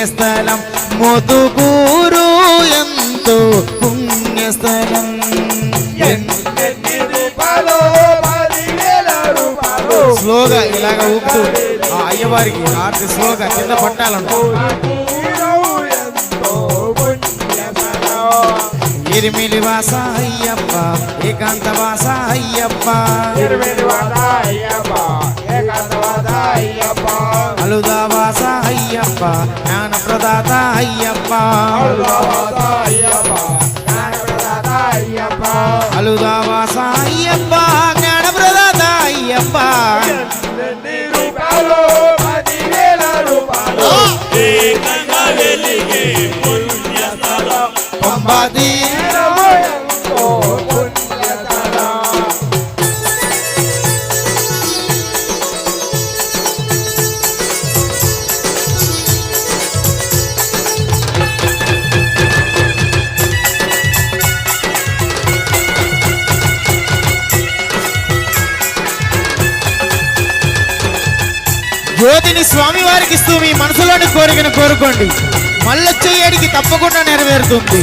పుణ్యస్థలం మోతుకూరు ఎంతో పుణ్యస్థలం స్లోగా ఇలాగ ఊపుతూ ఆ అయ్యవారికి ఆర్తి స్లోగా కింద పట్టాలంట ఎరిమిలి వాస అయ్యప్ప ఏకాంత వాస అయ్యప్ప అలుదా వాస అయ్యప్ప జ్ఞాన ప్రదాత అయ్యప్ప అలుదా వాస అయ్యప్ప జ్ఞాన ప్రదాత అయ్యప్ప పంబాది జ్యోతిని స్వామి వారికి ఇస్తూ మీ మనసులోని కోరికను కోరుకోండి మళ్ళొచ్చే ఏడికి తప్పకుండా నెరవేరుతుంది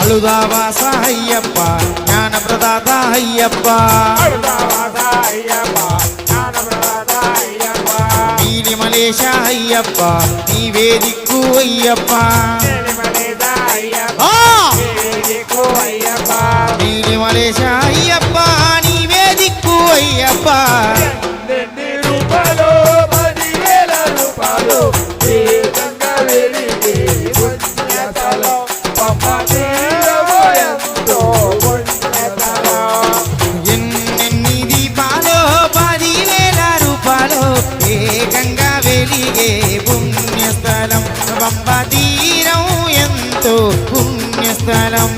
అలుదా వాస అయ్యప్ప జ్ఞాన ప్రదాత అయ్యప్ప నీలి మలేశ అయ్యప్ప నీవే దిక్కు అయ్యప్ప నీలి మలేశ అయ్యప్ప నీవే దిక్కు అయ్యప్ప ఎన్నెన్ని దీపాలో 10,000 రూపాయలు ఏకంగా వెలిగే పుణ్యస్థలం పంబ తీరం ఎంతో పుణ్యస్థలం